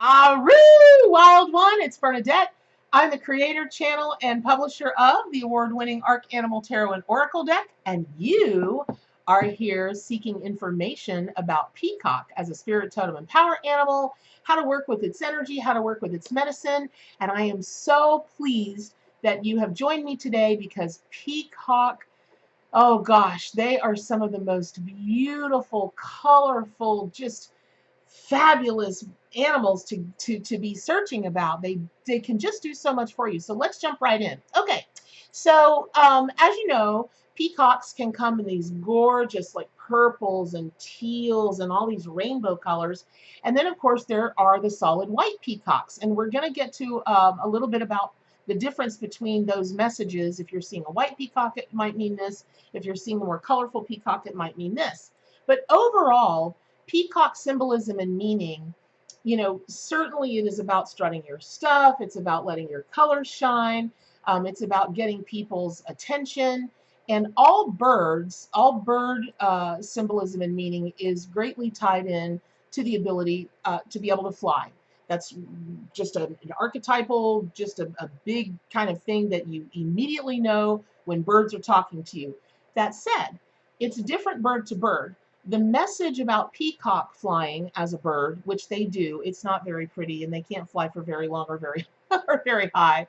Aru, Wild One, it's Bernadette. I'm the creator, channel, and publisher of the award-winning Arc Animal Tarot and Oracle deck, and you are here seeking information about Peacock as a spirit totem and power animal, how to work with its energy, how to work with its medicine, and I am so pleased that you have joined me today because Peacock, oh gosh, they are some of the most beautiful, colorful, just fabulous animals to be searching about. They can just do so much for you. So let's jump right in. Okay, so as you know, peacocks can come in these gorgeous like purples and teals and all these rainbow colors. And then of course there are the solid white peacocks. And we're going to get to a little bit about the difference between those messages. If you're seeing a white peacock, it might mean this. If you're seeing a more colorful peacock, it might mean this. But overall, peacock symbolism and meaning, certainly it is about strutting your stuff. It's about letting your colors shine. It's about getting people's attention. And all bird symbolism and meaning is greatly tied in to the ability to be able to fly. That's just an archetypal, just a big kind of thing that you immediately know when birds are talking to you. That said, it's different bird to bird. The message about peacock flying as a bird, which they do, it's not very pretty and they can't fly for very long or very or very high.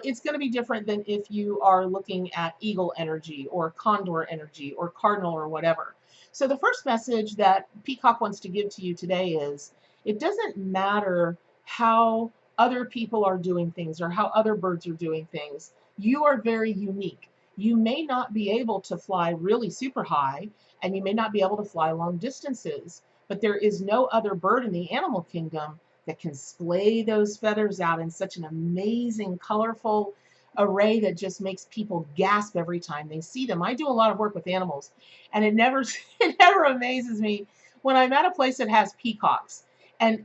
It's going to be different than if you are looking at eagle energy or condor energy or cardinal or whatever. So the first message that Peacock wants to give to you today is it doesn't matter how other people are doing things or how other birds are doing things. You are very unique. You may not be able to fly really super high, and you may not be able to fly long distances, but there is no other bird in the animal kingdom that can splay those feathers out in such an amazing, colorful array that just makes people gasp every time they see them. I do a lot of work with animals, and it never it never amazes me when I'm at a place that has peacocks. And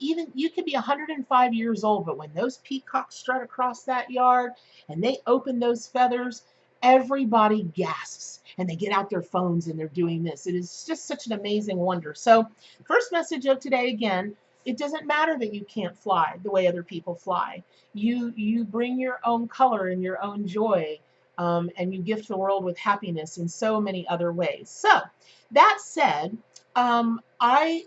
even you could be 105 years old, but when those peacocks strut across that yard and they open those feathers, everybody gasps and they get out their phones and they're doing this. It is just such an amazing wonder. So, first message of today again, it doesn't matter that you can't fly the way other people fly. You bring your own color and your own joy, and you gift the world with happiness in so many other ways. So, that said, I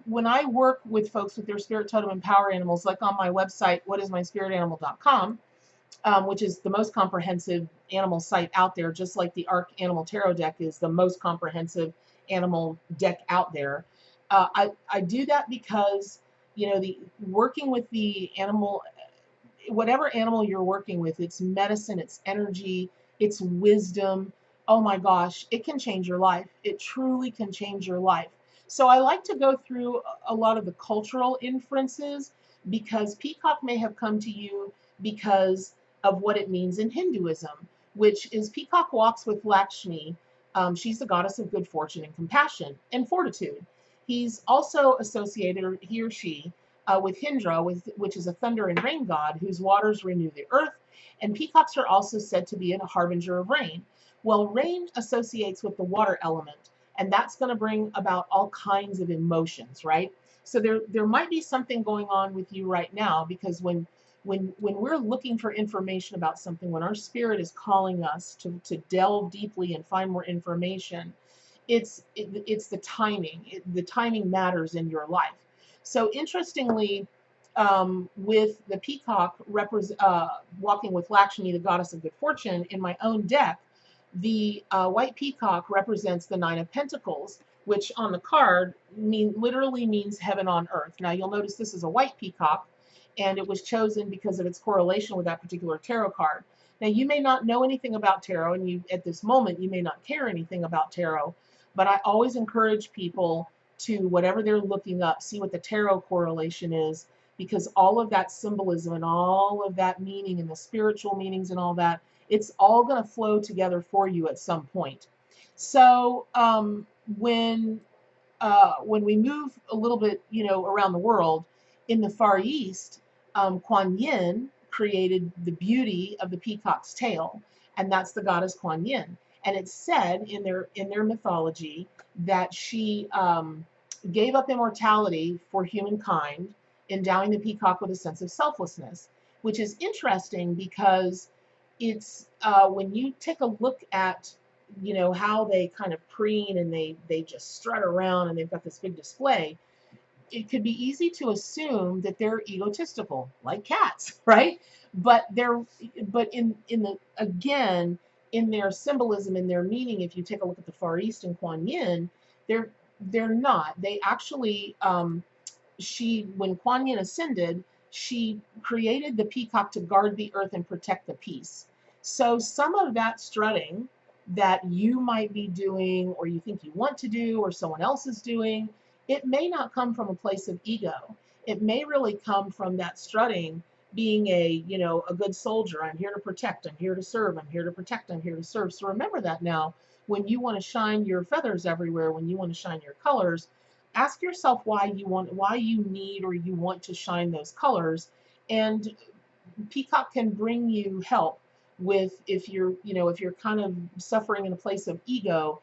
when I work with folks with their spirit totem and power animals, like on my website, whatismyspiritanimal.com, which is the most comprehensive animal site out there, just like the Arc Animal Tarot deck is the most comprehensive animal deck out there. I do that because, the working with the animal, whatever animal you're working with, it's medicine, it's energy, it's wisdom. Oh my gosh, it can change your life. It truly can change your life. So I like to go through a lot of the cultural inferences because peacock may have come to you because of what it means in Hinduism, which is peacock walks with Lakshmi. She's the goddess of good fortune and compassion and fortitude. He's also associated, he or she, with Hindra, which is a thunder and rain god whose waters renew the earth. And peacocks are also said to be a harbinger of rain. Well, rain associates with the water element, and that's going to bring about all kinds of emotions, right? So there might be something going on with you right now, because when we're looking for information about something, when our spirit is calling us to delve deeply and find more information, it's the timing. The timing matters in your life. So interestingly, with the peacock walking with Lakshmi, the goddess of good fortune, in my own deck, the white peacock represents the Nine of Pentacles, which on the card literally means heaven on earth. Now you'll notice this is a white peacock, and it was chosen because of its correlation with that particular tarot card. Now you may not know anything about tarot, and at this moment you may not care anything about tarot, but I always encourage people to, whatever they're looking up, see what the tarot correlation is, because all of that symbolism and all of that meaning and the spiritual meanings and all that, it's all going to flow together for you at some point. So when we move a little bit, around the world, in the Far East, Kuan Yin created the beauty of the peacock's tail, and that's the goddess Kuan Yin. And it's said in their mythology that she gave up immortality for humankind, endowing the peacock with a sense of selflessness, which is interesting because it's when you take a look at how they kind of preen and they just strut around and they've got this big display. It could be easy to assume that they're egotistical, like cats, right? But in the again, in their symbolism, in their meaning, if you take a look at the Far East and Kuan Yin, they're they're not. They actually, she when Kuan Yin ascended, she created the peacock to guard the earth and protect the peace. So some of that strutting that you might be doing, or you think you want to do, or someone else is doing, it may not come from a place of ego. It may really come from that strutting being a good soldier. I'm here to protect, I'm here to serve, I'm here to protect, I'm here to serve. So remember that now when you want to shine your feathers everywhere, when you want to shine your colors, ask yourself why you need or you want to shine those colors. And peacock can bring you help with, if you're kind of suffering in a place of ego,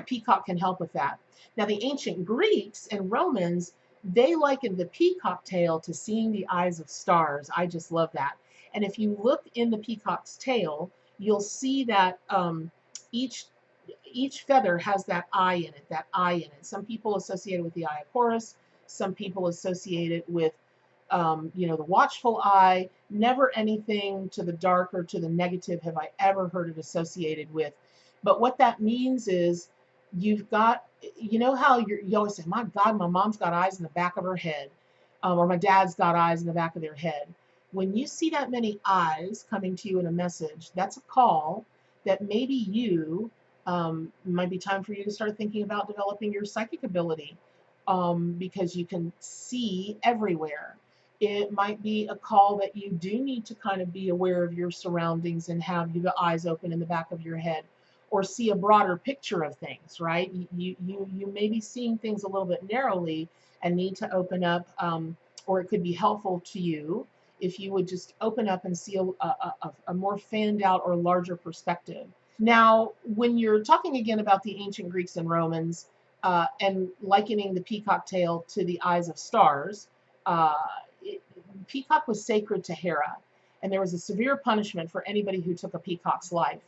peacock can help with that. Now the ancient Greeks and Romans, they likened the peacock tail to seeing the eyes of stars. I just love that. And if you look in the peacock's tail, you'll see that each each feather has that eye in it. Some people associate it with the eye of Horus. Some people associate it with, the watchful eye. Never anything to the dark or to the negative have I ever heard it associated with. But what that means is you've got, how you always say, my God, my mom's got eyes in the back of her head, or my dad's got eyes in the back of their head. When you see that many eyes coming to you in a message, that's a call that maybe might be time for you to start thinking about developing your psychic ability, because you can see everywhere. It might be a call that you do need to kind of be aware of your surroundings and have the eyes open in the back of your head, or see a broader picture of things, right? You may be seeing things a little bit narrowly and need to open up, or it could be helpful to you if you would just open up and see a more fanned out or larger perspective. Now, when you're talking again about the ancient Greeks and Romans, and likening the peacock tail to the eyes of stars, uh, it, peacock was sacred to Hera, and there was a severe punishment for anybody who took a peacock's life.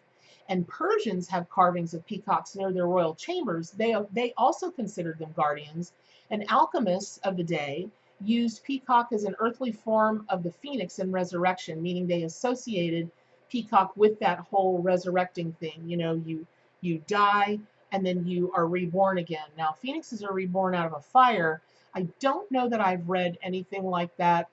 And Persians have carvings of peacocks near their royal chambers. They also considered them guardians, and alchemists of the day used peacock as an earthly form of the phoenix in resurrection, meaning they associated peacock with that whole resurrecting thing. You die and then you are reborn again. Now, phoenixes are reborn out of a fire. I don't know that I've read anything like that,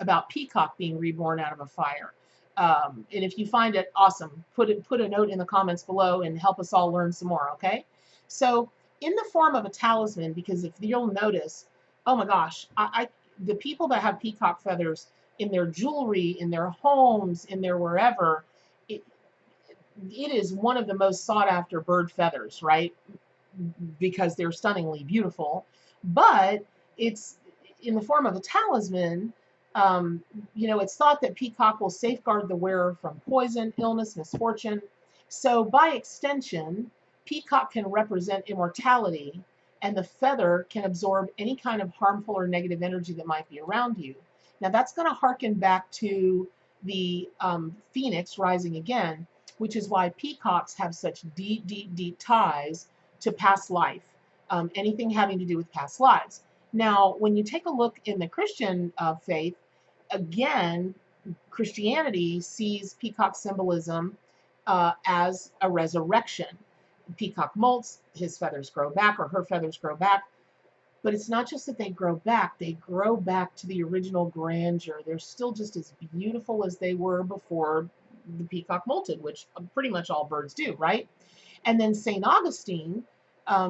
about peacock being reborn out of a fire. And if you find it, awesome. Put a note in the comments below and help us all learn some more, okay? So in the form of a talisman, because if you'll notice, oh my gosh, the people that have peacock feathers in their jewelry, in their homes, in their wherever, it is one of the most sought after bird feathers, right? Because they're stunningly beautiful. But it's in the form of a talisman. It's thought that peacock will safeguard the wearer from poison, illness, misfortune. So by extension, peacock can represent immortality, and the feather can absorb any kind of harmful or negative energy that might be around you. Now that's going to harken back to the phoenix rising again, which is why peacocks have such deep, deep, deep ties to past life, anything having to do with past lives. Now, when you take a look in the Christian faith, again, Christianity sees peacock symbolism as a resurrection. Peacock molts, his feathers grow back, or her feathers grow back. But it's not just that they grow back to the original grandeur. They're still just as beautiful as they were before the peacock molted, which pretty much all birds do, right? And then St. Augustine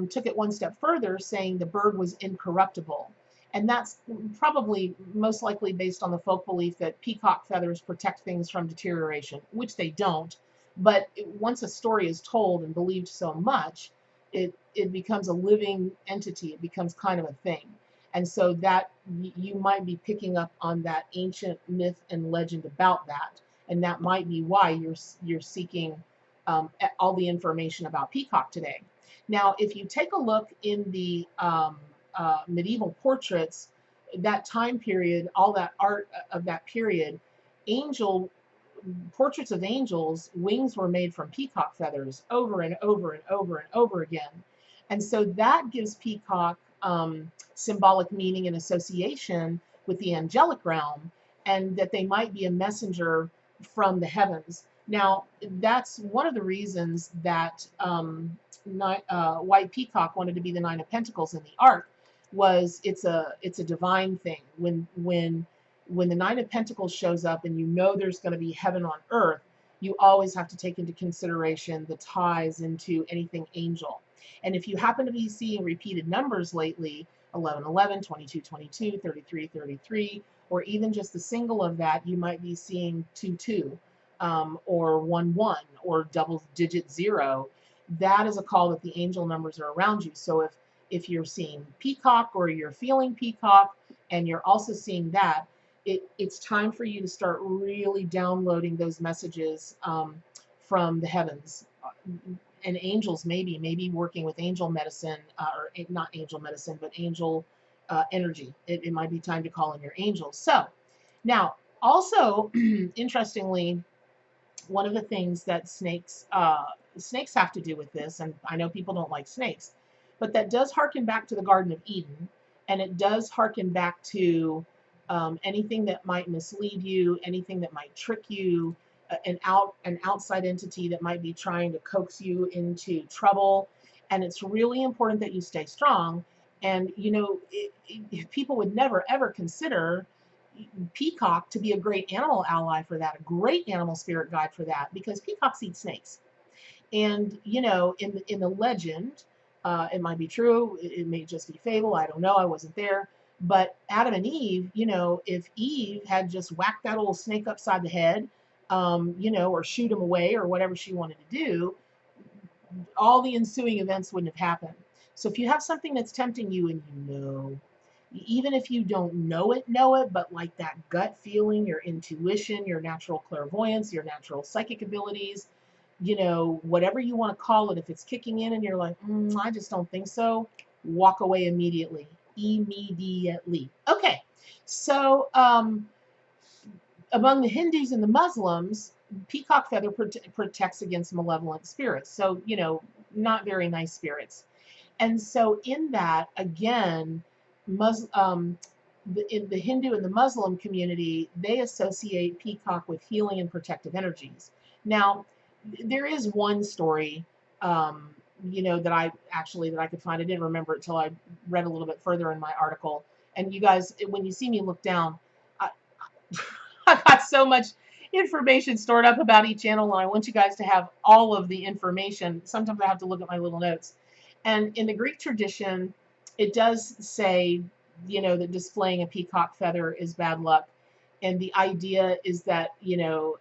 took it one step further, saying the bird was incorruptible. And that's probably most likely based on the folk belief that peacock feathers protect things from deterioration, which they don't. But once a story is told and believed so much, it becomes a living entity. It becomes kind of a thing. And so that you might be picking up on that ancient myth and legend about that. And that might be why you're seeking all the information about peacock today. Now, if you take a look in the medieval portraits, that time period, all that art of that period, angel portraits of angels, wings were made from peacock feathers over and over and over and over again. And so that gives peacock symbolic meaning and association with the angelic realm, and that they might be a messenger from the heavens. Now, that's one of the reasons that White Peacock wanted to be the Nine of Pentacles in the Ark, was it's a divine thing. When the Nine of Pentacles shows up and you know there's going to be heaven on earth, you always have to take into consideration the ties into anything angel. And if you happen to be seeing repeated numbers lately, 11, 11, 22, 22, 33, 33, or even just the single of that, you might be seeing 2, 2, or 1, 1, or double digit 0. That is a call that the angel numbers are around you. So if you're seeing peacock, or you're feeling peacock, and you're also seeing that, it's time for you to start really downloading those messages from the heavens. And angels, maybe working with angel medicine, or not angel medicine, but angel energy. It might be time to call in your angels. So now, also, interestingly, one of the things that snakes have to do with this, and I know people don't like snakes, but that does harken back to the Garden of Eden, and it does harken back to anything that might mislead you, anything that might trick you, an outside entity that might be trying to coax you into trouble. And it's really important that you stay strong. And people would never ever consider peacock to be a great animal ally for that, a great animal spirit guide for that, because peacocks eat snakes. And in the legend, it might be true, it may just be fable, I don't know, I wasn't there. But Adam and Eve, if Eve had just whacked that old snake upside the head, or shoot him away, or whatever she wanted to do, all the ensuing events wouldn't have happened. So if you have something that's tempting you, and even if you don't know it, but like that gut feeling, your intuition, your natural clairvoyance, your natural psychic abilities, whatever you want to call it, if it's kicking in and you're like, I just don't think so, walk away immediately. Okay, so among the Hindus and the Muslims, peacock feather protects against malevolent spirits. So, not very nice spirits. And so in that, again, in the Hindu and the Muslim community, they associate peacock with healing and protective energies. Now, there is one story, that I could find. I didn't remember it till I read a little bit further in my article. And you guys, when you see me look down, I, I've got so much information stored up about each animal, and I want you guys to have all of the information. Sometimes I have to look at my little notes. And in the Greek tradition, it does say, that displaying a peacock feather is bad luck. And the idea is that, the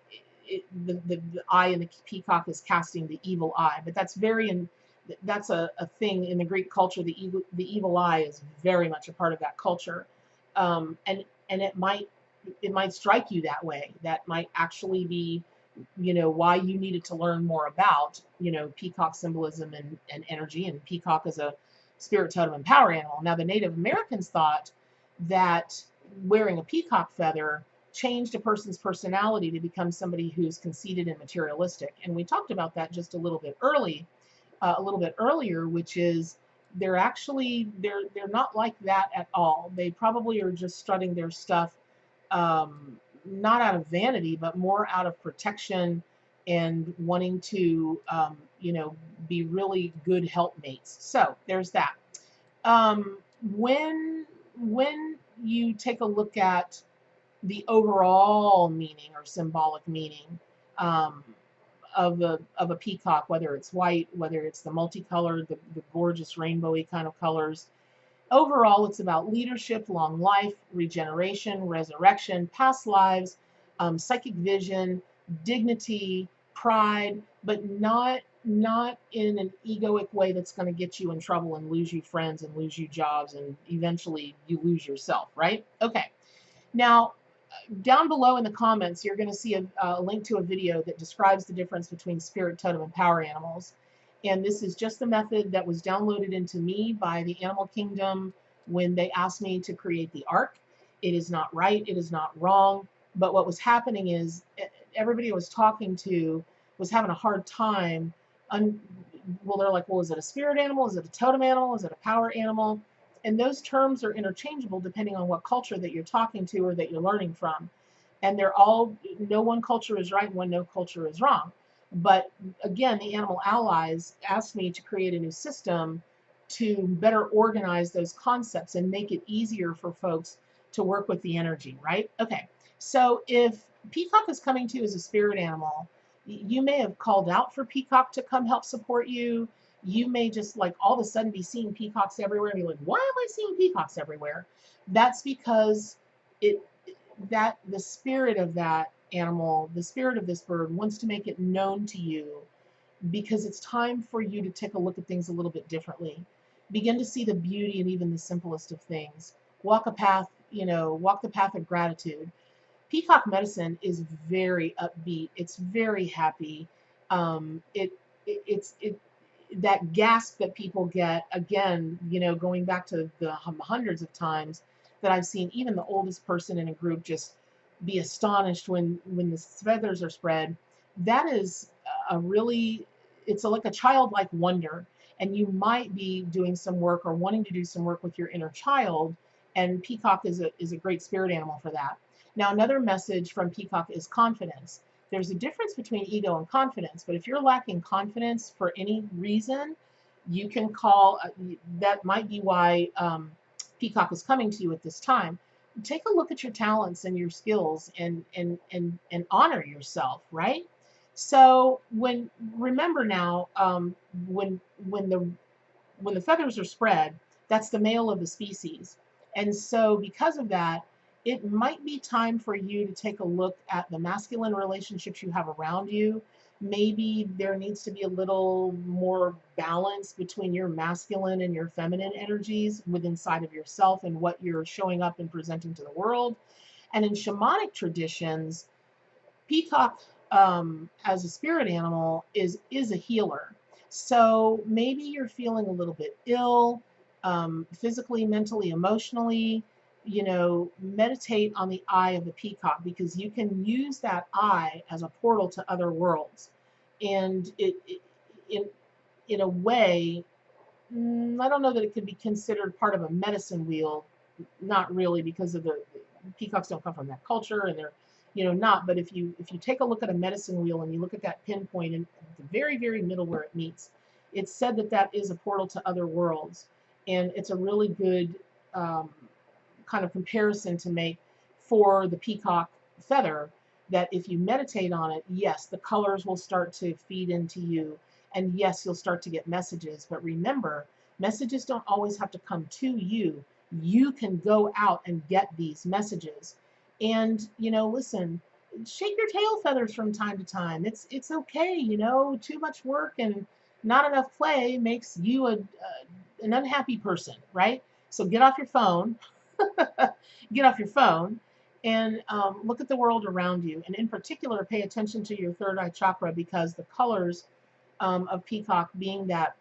eye in the peacock is casting the evil eye. But that's that's a thing in the Greek culture. The evil eye is very much a part of that culture. And it might strike you that way. That might actually be, why you needed to learn more about, peacock symbolism and energy, and peacock as a spirit totem and power animal. Now, the Native Americans thought that wearing a peacock feather changed a person's personality to become somebody who's conceited and materialistic. And we talked about that just a little bit earlier, which is they're not like that at all. They probably are just strutting their stuff, not out of vanity, but more out of protection and wanting to, be really good helpmates. So there's that. When you take a look at the overall meaning or symbolic meaning of a peacock, whether it's white, whether it's the multicolored, the gorgeous rainbowy kind of colors, overall, it's about leadership, long life, regeneration, resurrection, past lives, psychic vision, dignity, pride, but not in an egoic way that's going to get you in trouble and lose you friends and lose you jobs and eventually you lose yourself, right? Okay. Now, down below in the comments, you're going to see a link to a video that describes the difference between spirit, totem, and power animals. And this is just the method that was downloaded into me by the Animal Kingdom when they asked me to create the ark. It is not right, it is not wrong. But what was happening is everybody I was talking to was having a hard time. Well, they're like, well, is it a spirit animal? Is it a totem animal? Is it a power animal? And those terms are interchangeable depending on what culture that you're talking to or that you're learning from. And they're all, no one culture is right and no culture is wrong. But again, the Animal Allies asked me to create a new system to better organize those concepts and make it easier for folks to work with the energy, right? Okay, so if Peacock is coming to you as a spirit animal, you may have called out for Peacock to come help support you. You may just like all of a sudden be seeing peacocks everywhere and be like, why am I seeing peacocks everywhere? That's because it that the spirit of that animal, the spirit of this bird wants to make it known to you because it's time for you to take a look at things a little bit differently. Begin to see the beauty in even the simplest of things. Walk a path, walk the path of gratitude. Peacock medicine is very upbeat. It's very happy. It's that gasp that people get again, going back to the hundreds of times that I've seen even the oldest person in a group just be astonished when the feathers are spread. That is a really, like a childlike wonder. And you might be doing some work or wanting to do some work with your inner child, and Peacock is a great spirit animal for that. Now, another message from Peacock is confidence. There's a difference between ego and confidence, but if you're lacking confidence for any reason, you can call, that might be why Peacock is coming to you at this time. Take a look at your talents and your skills and honor yourself, right? So remember now, when the feathers are spread, that's the male of the species. And so because of that, it might be time for you to take a look at the masculine relationships you have around you. Maybe there needs to be a little more balance between your masculine and your feminine energies within inside of yourself and what you're showing up and presenting to the world. And in shamanic traditions, Peacock, as a spirit animal, is a healer. So maybe you're feeling a little bit ill, physically, mentally, emotionally. Meditate on the eye of the peacock because you can use that eye as a portal to other worlds, and in a way, I don't know that it could be considered part of a medicine wheel. Not really, because of the peacocks don't come from that culture, and they're not. But if you take a look at a medicine wheel and you look at that pinpoint in the very very middle where it meets, it's said that is a portal to other worlds, and it's a really good kind of comparison to make for the peacock feather. That if you meditate on it, yes, the colors will start to feed into you, and yes, you'll start to get messages. But remember, messages don't always have to come to you. You can go out and get these messages. And listen, shake your tail feathers from time to time. It's okay. Too much work and not enough play makes you an unhappy person, right? So get off your phone. Get off your phone and look at the world around you. And in particular, pay attention to your third eye chakra, because the colors of peacock, being that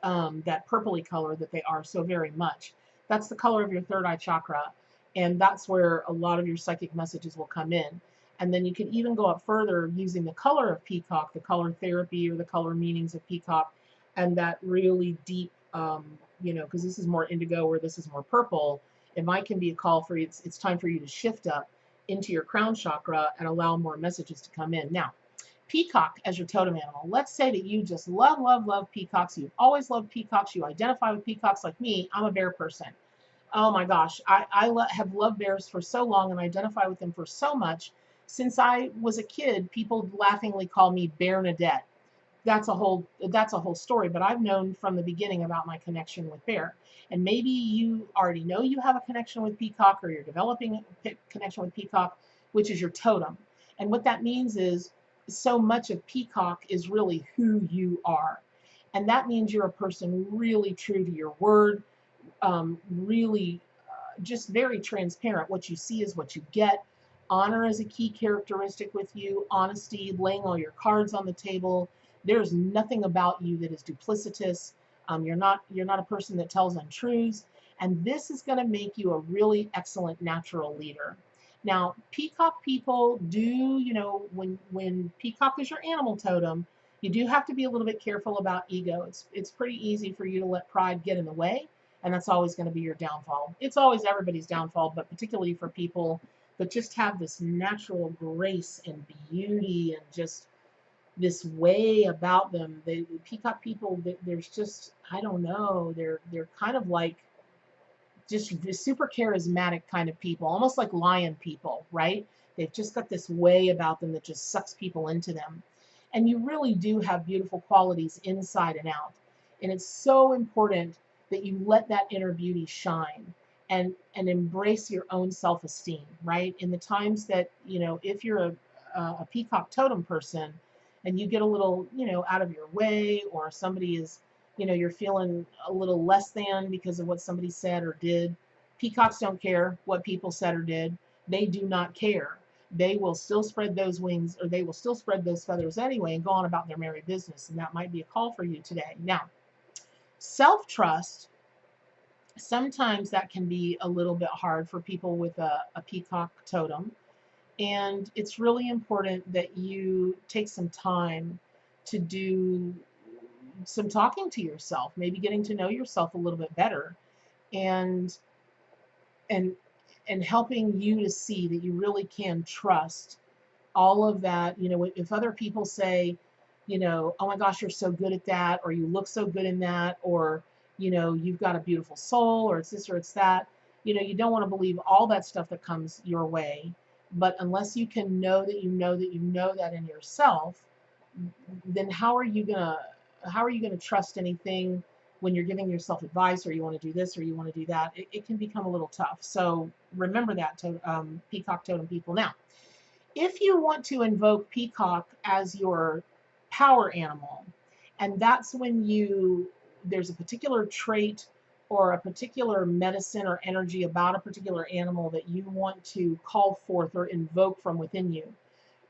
purpley color that they are so very much, that's the color of your third eye chakra. And that's where a lot of your psychic messages will come in. And then you can even go up further using the color of peacock, the color therapy or the color meanings of peacock, and that really deep, because this is more indigo or this is more purple. It might can be a call for you. It's time for you to shift up into your crown chakra and allow more messages to come in. Now, peacock as your totem animal. Let's say that you just love, love, love peacocks. You've always loved peacocks. You identify with peacocks like me. I'm a bear person. Oh my gosh, I have loved bears for so long and identify with them for so much. Since I was a kid, people laughingly call me Bearnadette. That's a whole story, but I've known from the beginning about my connection with bear. And maybe you already know you have a connection with peacock, or you're developing a connection with peacock, which is your totem. And what that means is so much of peacock is really who you are. And that means you're a person really true to your word, really just very transparent. What you see is what you get. Honor is a key characteristic with you. Honesty, laying all your cards on the table, There's nothing about you that is duplicitous. You're not a person that tells untruths, and this is going to make you a really excellent natural leader. Now, peacock people do, when peacock is your animal totem, you do have to be a little bit careful about ego. It's pretty easy for you to let pride get in the way, and that's always going to be your downfall. It's always everybody's downfall, but particularly for people that just have this natural grace and beauty and just this way about them. The peacock people, there's just, I don't know, they're kind of like just super charismatic kind of people, almost like lion people, right? They've just got this way about them that just sucks people into them. And you really do have beautiful qualities inside and out. And it's so important that you let that inner beauty shine and embrace your own self-esteem, right? In the times that, if you're a peacock totem person and you get a little, out of your way, or somebody is, you're feeling a little less than because of what somebody said or did. Peacocks don't care what people said or did. They do not care. They will still spread those wings, or they will still spread those feathers anyway and go on about their merry business. And that might be a call for you today. Now, self-trust, sometimes that can be a little bit hard for people with a peacock totem. And it's really important that you take some time to do some talking to yourself, maybe getting to know yourself a little bit better, and and and helping you to see that you really can trust all of that. If other people say, oh my gosh, you're so good at that, or you look so good in that, or you've got a beautiful soul, or it's this or it's that, you don't want to believe all that stuff that comes your way. But unless you can know that you know that you know that in yourself, then how are you gonna trust anything when you're giving yourself advice, or you want to do this or you want to do that? It can become a little tough. So remember that, peacock totem people. Now, if you want to invoke peacock as your power animal, and that's when there's a particular trait or a particular medicine or energy about a particular animal that you want to call forth or invoke from within you,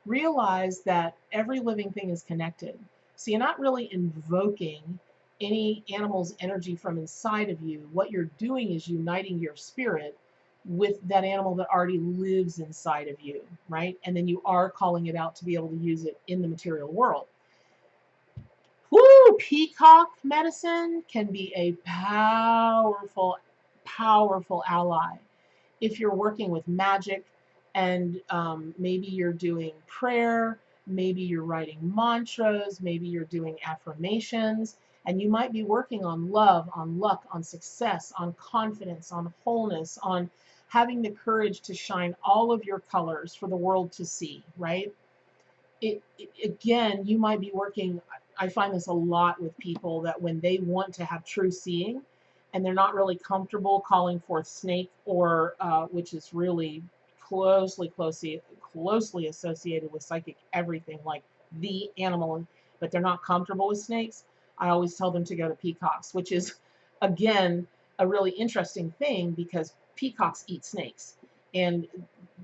realize that every living thing is connected. So you're not really invoking any animal's energy from inside of you. What you're doing is uniting your spirit with that animal that already lives inside of you, right? And then you are calling it out to be able to use it in the material world. Woo! Peacock medicine can be a powerful, powerful ally if you're working with magic, and maybe you're doing prayer, maybe you're writing mantras, maybe you're doing affirmations, and you might be working on love, on luck, on success, on confidence, on wholeness, on having the courage to shine all of your colors for the world to see, right? Again, you might be working. I find this a lot with people, that when they want to have true seeing and they're not really comfortable calling forth snake, or which is really closely associated with psychic everything, like the animal, but they're not comfortable with snakes, I always tell them to go to peacocks, which is, again, a really interesting thing because peacocks eat snakes. And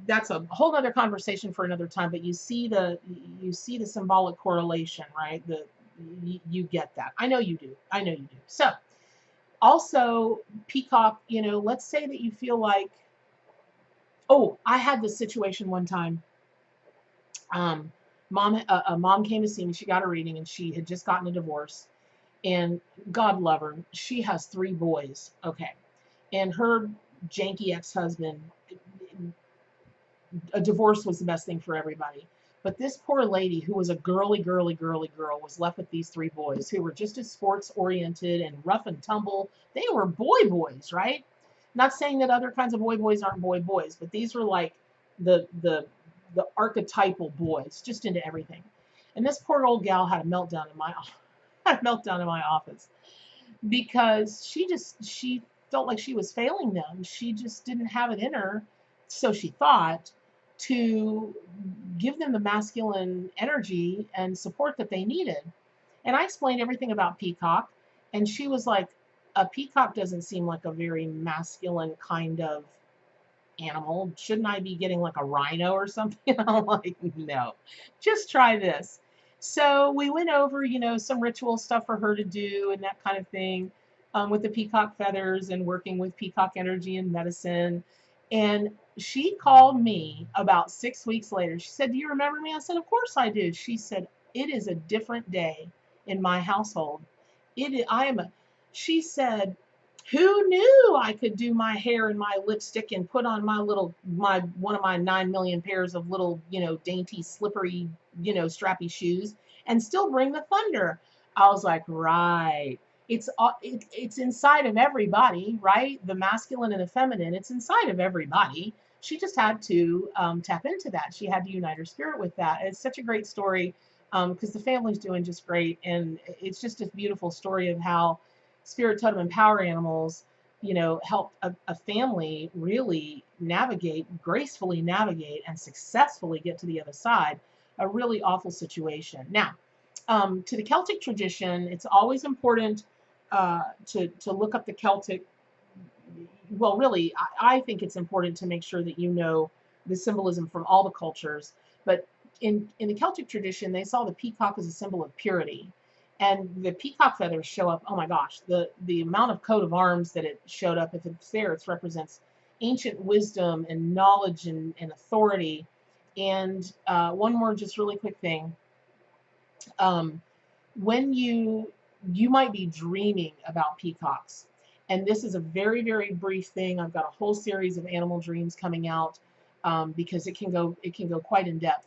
that's a whole other conversation for another time, but you see the symbolic correlation, right? You get that. I know you do. I know you do. So also, peacock, let's say that you feel like, oh, I had this situation one time. um a mom came to see me. She got a reading, and she had just gotten a divorce, and God love her, she has 3 boys, okay, and her janky ex-husband, a divorce was the best thing for everybody. But this poor lady, who was a girly, girly, girly girl, was left with these 3 boys who were just as sports oriented and rough and tumble. They were boys, right? Not saying that other kinds of boys aren't boys, but these were like the archetypal boys, just into everything. And this poor old gal had a meltdown in my had a meltdown in my office because she felt like she was failing them. She just didn't have it in her, so she thought, to give them the masculine energy and support that they needed. And I explained everything about peacock, and she was like, a peacock doesn't seem like a very masculine kind of animal. Shouldn't I be getting like a rhino or something? I'm like, no, just try this. So we went over, some ritual stuff for her to do and that kind of thing, with the peacock feathers and working with peacock energy and medicine. And she called me about 6 weeks later. She said, "Do you remember me?" I said, "Of course I do." She said, "It is a different day in my household. I am a," she said, "Who knew I could do my hair and my lipstick and put on my one of my 9 million pairs of little, dainty, slippery, strappy shoes and still bring the thunder?" I was like, "Right. It's inside of everybody, right? The masculine and the feminine, it's inside of everybody." She just had to tap into that. She had to unite her spirit with that. It's such a great story, because the family's doing just great. And it's just a beautiful story of how spirit, totem, and power animals, help a family really gracefully navigate, and successfully get to the other side a really awful situation. Now, to the Celtic tradition, it's always important to look up the Celtic. Well, really, I think it's important to make sure that you know the symbolism from all the cultures. But in the Celtic tradition, they saw the peacock as a symbol of purity, and the peacock feathers show up. Oh my gosh, the amount of coat of arms that it showed up. If it's there, it represents ancient wisdom and knowledge and authority. And one more, just really quick thing. Um, when you might be dreaming about peacocks, and this is a very, very brief thing. I've got a whole series of animal dreams coming out, because it can go quite in depth.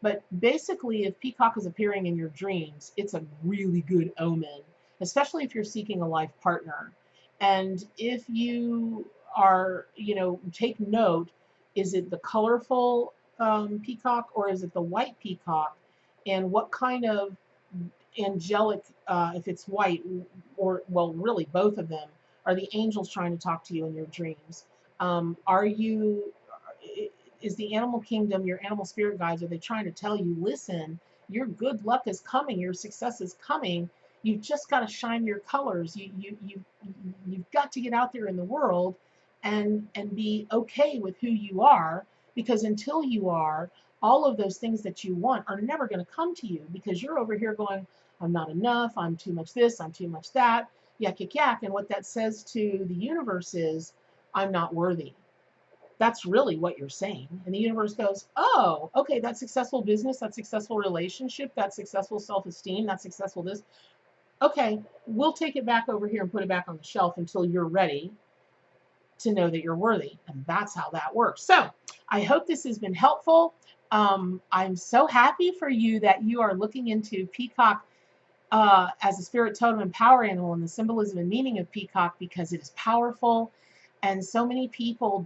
But basically, if peacock is appearing in your dreams, it's a really good omen, especially if you're seeking a life partner. And if you are, take note, is it the colorful peacock, or is it the white peacock? And what kind of angelic, if it's white, or, well, really both of them, are the angels trying to talk to you in your dreams? Are you, is the animal kingdom, your animal spirit guides, are they trying to tell you, listen, your good luck is coming, your success is coming, you've just got to shine your colors, you've got to get out there in the world and be okay with who you are, because until you are, all of those things that you want are never going to come to you, because you're over here going, "I'm not enough, I'm too much this, I'm too much that," yak, yak, yak. And what that says to the universe is, "I'm not worthy." That's really what you're saying. And the universe goes, "Oh, okay, that's successful business, that's successful relationship, that's successful self-esteem, that's successful this. Okay, we'll take it back over here and put it back on the shelf until you're ready to know that you're worthy." And that's how that works. So I hope this has been helpful. I'm so happy for you that you are looking into peacock as a spirit, totem, and power animal, and the symbolism and meaning of peacock, because it is powerful. And so many people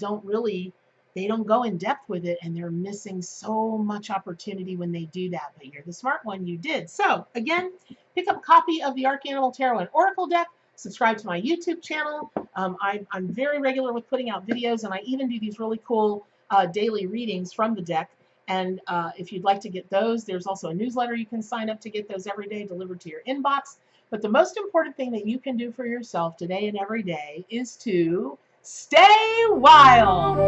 they don't go in depth with it, and they're missing so much opportunity when they do that. But you're the smart one, you did. So again, pick up a copy of the Arcanimal Tarot and Oracle deck. Subscribe to my YouTube channel. I'm very regular with putting out videos, and I even do these really cool daily readings from the deck. And if you'd like to get those, there's also a newsletter you can sign up to get those every day delivered to your inbox. But the most important thing that you can do for yourself today and every day is to stay wild.